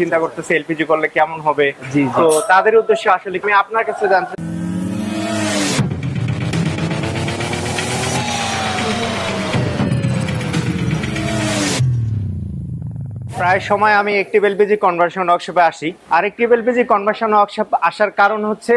চিন্তা করতেছে এলপিজি করলে কেমন হবে। তো তাদের উদ্দেশ্যে আসলে আমি আপনার কাছে জানতে প্রায় সময় আমি একটি এলপিজি কনভার্সন ওয়ার্কশপে আসি। আর একটি এলপিজি কনভার্সন ওয়ার্কশপ আসার কারণ হচ্ছে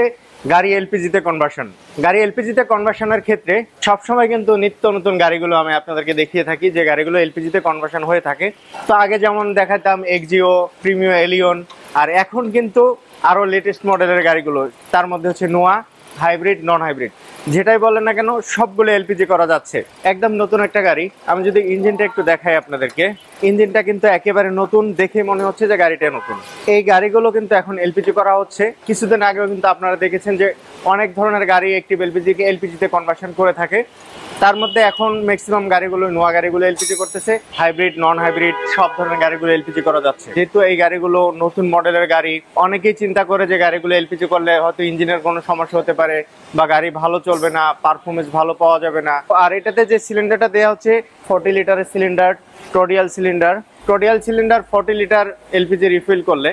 গাড়ি এলপিজিতে কনভার্সন। গাড়ি এলপিজিতে কনভার্সনের ক্ষেত্রে সবসময় কিন্তু নিত্য নতুন গাড়িগুলো আমি আপনাদেরকে দেখিয়ে থাকি যে গাড়িগুলো এলপিজিতে কনভার্সন হয়ে থাকে। তো আগে যেমন দেখাতাম এক্সিও, প্রিমিও, এলিয়ন, আর এখন কিন্তু আরও লেটেস্ট মডেলের গাড়িগুলো, তার মধ্যে হচ্ছে নোয়া, হাইব্রিড, নন হাইব্রিড, যেটাই বলেন না কেন সবগুলো এলপিজি করা যাচ্ছে। একদম নতুন একটা গাড়ি। আমি যদি ইঞ্জিনটা একটু দেখাই আপনাদেরকে, ইঞ্জিনটা কিন্তু একেবারে নতুন, দেখে মনে হচ্ছে যে গাড়িটা নতুন। এই গাড়িগুলো কিন্তু এখন এলপিজি করা হচ্ছে। কিছুদিন আগেও কিন্তু আপনারা দেখেছেন যে অনেক ধরনের গাড়ি একটি এলপিজিকে এলপিজিতে কনভার্সন করে থাকে। তার মধ্যে এখন ম্যাক্সিমাম গাড়িগুলো, নোয়া গাড়িগুলো এলপিজি করতেছে, হাইব্রিড, নন হাইব্রিড সব ধরনের গাড়িগুলো এলপিজি করা যাচ্ছে। যেহেতু এই গাড়িগুলো নতুন মডেলের গাড়ি, অনেকেই চিন্তা করে যে গাড়িগুলো এলপিজি করলে হয়তো ইঞ্জিনের কোনো সমস্যা হতে পারে বা গাড়ি ভালো চলবে না, পারফরমেন্স ভালো পাওয়া যাবে না। আর এটাতে যে সিলিন্ডারটা দেওয়া হচ্ছে 40 লিটারের cylinder, toroidal cylinder. Toroidal cylinder 40 litre LPG refill করলে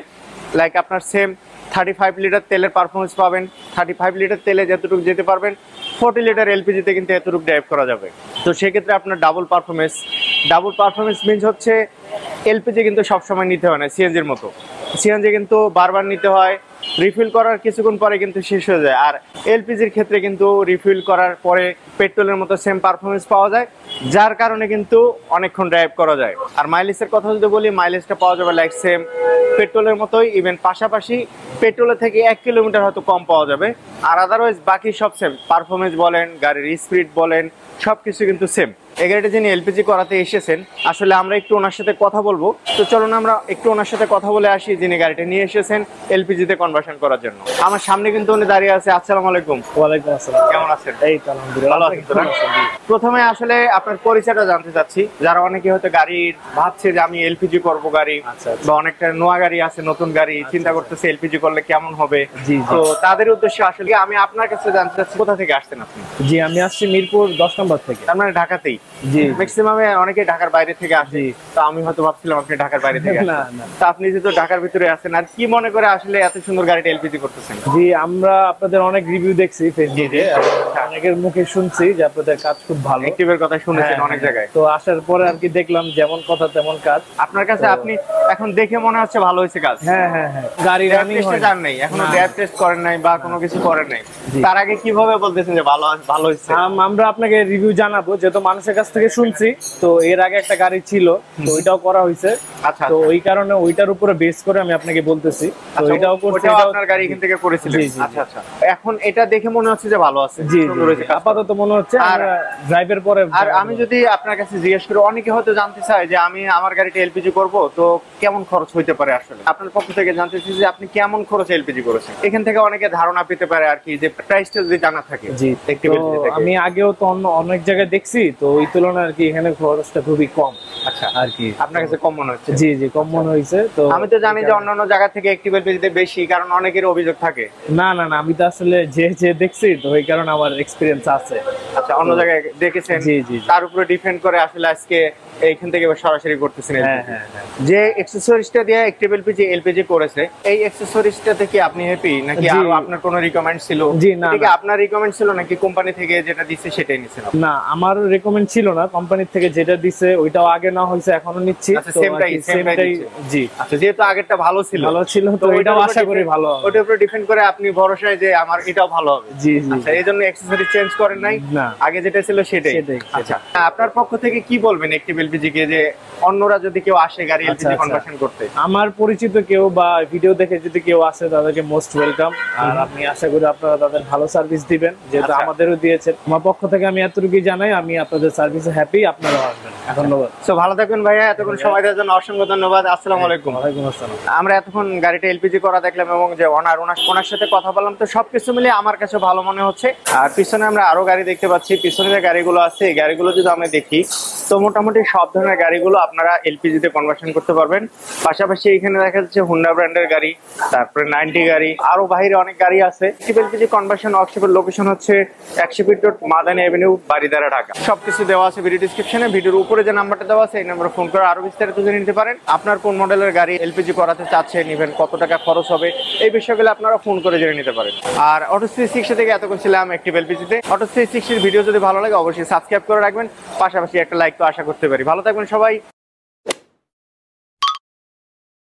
লাইক আপনার সেম 35 লিটার তেলের পারফরমেন্স পাবেন। 35 লিটার তেলে যতটুকু যেতে পারবেন 40 লিটার এলপিজিতে কিন্তু এতটুকু ড্রাইভ করা যাবে। তো সেক্ষেত্রে আপনার ডাবল পারফরমেন্স মিনস হচ্ছে এলপিজি কিন্তু সবসময় নিতে হয় না সিএনজির মতো। সিএনজি কিন্তু বারবার নিতে হয়, রিফিল করার কিছুক্ষণ পরে কিন্তু শেষ হয়ে যায়। আর এলপিজির ক্ষেত্রে কিন্তু রিফিল করার পরে পেট্রোলের মতো সেম পারফরমেন্স পাওয়া যায়, যার কারণে কিন্তু অনেকক্ষণ ড্রাইভ করা যায়। আর মাইলেজের কথা যদি বলি, মাইলেজটা পাওয়া যাবে লাইক সেম পেট্রোলের মতোই, ইভেন পাশাপাশি পেট্রোলের থেকে 1 কিলোমিটার হয়তো কম পাওয়া যাবে। আর আদারওয়াইজ বাকি সব সেম পারফরমেন্স বলেন, গাড়ির স্পিড বলেন, সবকিছু কিন্তু সেম। এই গাড়িটা যিনি এলপিজি করাতে এসেছেন, আসলে আমরা একটু ওনার সাথে কথা বলবো। তো চলুন আমরা একটু ওনার সাথে কথা বলে আসি, যিনি গাড়িটা নিয়ে এসেছেন এলপিজিতে কনভার্সন করার জন্য। আমার সামনে কিন্তু উনি দাঁড়িয়ে আছে। আসসালামু আলাইকুম। ওয়ালাইকুম আসসালাম। কেমন আছেন? এই তো আলহামদুলিল্লাহ ভালো আছেন তো? প্রথমে আসলে আপনার পরিচয়টা জানতে চাচ্ছি। যারা অনেকে হয়তো গাড়ির ভাবছে যে আমি এলপিজি করব গাড়ি, বা অনেকটা নোয়া গাড়ি আছে, নতুন গাড়ি চিন্তা করতেছে এলপিজি করলে কেমন হবে। তো তাদের উদ্দেশ্যে আসলে আমি আপনার কাছে জানতে চাচ্ছি, কোথা থেকে আসছেন আপনি? জি, আমি আসছি মিরপুর 10 নম্বর থেকে। তার মানে ঢাকাতেই? জি, ম্যাক্সিমামে অনেকে ঢাকার বাইরে থেকে আসে। তো আমি হয়তো ভাবছিলাম আপনি ঢাকার বাইরে থেকে আসেন। না, তো আপনি যেহেতু ঢাকার ভিতরে আছেন, আর কি মনে করে আসলে এত সুন্দর গাড়িটা এলপিজি করতেছেন? জি, আমরা আপনাদের অনেক রিভিউ দেখছি ফেসবুকে, অনেকের মুখে শুনছি যে আপনাদের কাজ খুব ভালো, অ্যাক্টিভের কথা শুনেছেন অনেক জায়গায়। তো আসার পরে আর কি দেখলাম যেমন কথা তেমন কাজ। আপনার কাছে আপনি এখন দেখে মনে হচ্ছে ভালো হয়েছে কাজ? হ্যাঁ হ্যাঁ হ্যাঁ। গাড়ি রানিং হয় জান নাই, এখনো ড্রাইভ টেস্ট করেন নাই বা কোনো কিছু করেন নাই, তার আগে কিভাবে বলতেছেন যে ভালো ভালো হয়েছে? আমরা আপনাকে রিভিউ জানাবো, যেহেতু মানুষের কাছ থেকে শুনছি। তো এর আগে একটা গাড়ি ছিল, তো ওইটাও করা হয়েছে। আচ্ছা, তো ওই কারণে ওইটার উপরে বেস করে আমি আপনাকে বলতেছি। তো এটাও করছি, আপনার গাড়ি এখান থেকে করেছিলেন? আচ্ছা আচ্ছা। এখন এটা দেখে মনে হচ্ছে যে ভালো আছে, জি আপাতত মনে হচ্ছে। আর ড্রাইভের পরে আর আমি যদি আপনার কাছে জিজ্ঞেস করি, অনেকে হয়তো জানতে চায় যে আমি আমার গাড়িটা এলপিজি করব, তো কেমন খরচ হইতে পারে? আসলে আপনার পক্ষ থেকে জানতে চাই যে আপনি কেমন খরচ এলপিজি করেছেন, এখান থেকে অনেকে ধারণা পেতে পারে আর কি, যে প্রাইসটা যদি জানা থাকে। জি, আমি আগেও তো অনেক জায়গায় দেখছি, তো ওই তুলনায় আর কি এখানে খরচটা খুবই কম। আচ্ছা, আর কি আপনার কাছে কম মনে হচ্ছে? জি জি, কম মনে হয়েছে। তো আমি তো জানি যে অন্যান্য জায়গা থেকে একটি এলপিজিতে বেশি, কারণ অনেকের অভিযোগ থাকে। না না না, আমি তো আসলে যে দেখছি, তো ওই কারণে আমার এক্সপেরিয়েন্স আছে। আচ্ছা, অন্য জায়গায় দেখেছেন, জি জি, তার উপরে ডিপেন্ড করে আসলে আজকে এইখান থেকে সরাসরি করতেছেন। হ্যাঁ হ্যাঁ হ্যাঁ। যে অ্যাকসেসরিজটা দিয়ে একটি এলপিজি করেছে, এই অ্যাকসেসরিজটাতে কি আপনি হ্যাপি, নাকি আরো আপনার কোনো রিকমেন্ড ছিল? জি না, এটা কি আপনার রিকমেন্ড ছিল নাকি কোম্পানি থেকে যেটা দিছে সেটাই নিছেন? না, আমার রিকমেন্ড ছিল না, কোম্পানি থেকে যেটা দিছে ওইটাও আগে না হইছে, এখনো নিচ্ছি। তো সেমটাই। জি, আচ্ছা, যেহেতু আগেরটা ভালো ছিল, তো এটাও আশা করি ভালো হবে। ওটার উপরে ডিপেন্ড করে আপনি ভরসায় যে আমার এটাও ভালো হবে। জি জি। আচ্ছা, এইজন্য অ্যাকসেসরি চেঞ্জ করেন নাই, আগে যেটা ছিল সেটাই? আচ্ছা, আপনার পক্ষ থেকে কি বলবেন একটি এলপিজি কে, যে অন্যরা যদি কেউ আসে গাড়ি এলপিজি কনভার্সন করতে? আমার পরিচিত কেউ বা ভিডিও দেখে যদি কেউ আসে, তাদেরকে মোস্ট ওয়েলকাম। আর আমি আশা করি আপনারা তাদের ভালো সার্ভিস দিবেন, যেহেতু আমাদেরও দিয়েছেন। আমার পক্ষ থেকে আমি এতটুকুই জানাই, আমি আপনাদের সার্ভিসে হ্যাপি, আপনারাও আসবেন। ধন্যবাদ। সো ভালো থাকবেন ভাইয়া, এতক্ষণ সময় দেওয়ার জন্য অসংখ্য ধন্যবাদ। আসসালামু আলাইকুম। ওয়ালাইকুম আসসালাম। আমরা এতক্ষণ গাড়িটা এলপিজি করা দেখলাম এবং যে ওনার সাথে কথা বললাম, তো সবকিছু মিলে আমার কাছে ভালো মনে হচ্ছে। আর পিছনে আমরা আরো গাড়ি দেখতে পাচ্ছি, পিছনে যে গাড়িগুলো আছে এই গাড়িগুলো যদি আমরা দেখি, তো মোটামুটি সব ধরনের গাড়িগুলো আপনারা এলপিজিতে কনভার্সন করতে পারবেন। পাশাপাশি এখানে দেখা যাচ্ছে হুন্ডা ব্র্যান্ডের গাড়ি, তারপরে 90 গাড়ি, আরো বাইরে অনেক গাড়ি আছে। এলপিজি কনভার্সন ওয়ার্কশপের লোকেশন হচ্ছে 100 fit road, Madani Avenue, Baridhara, Dhaka. সবকিছু দেওয়া আছে ভিডিও ডিসক্রিপশনে, ভিডিওর উপরে যে নাম্বারটা দেওয়া আছে এই নাম্বারে ফোন করে আরো বিস্তারিত জেনে নিতে পারেন। আপনার কোন মডেলের গাড়ি এলপিজি করাতে চাচ্ছেন, ইভেন কত টাকা খরচ হবে, এই বিষয়গুলো আপনারা ফোন করে জেনে নিতে পারেন। আর অটো 360 থেকে এতক্ষণ ছিলাম অ্যাক্টিভ এলপিজিতে। অটো 360 ভিডিও যদি ভালো লাগে অবশ্যই সাবস্ক্রাইব করে রাখবেন, পাশাপাশি একটা লাইক তো আশা করতে পারি। ভালো থাকবেন সবাই।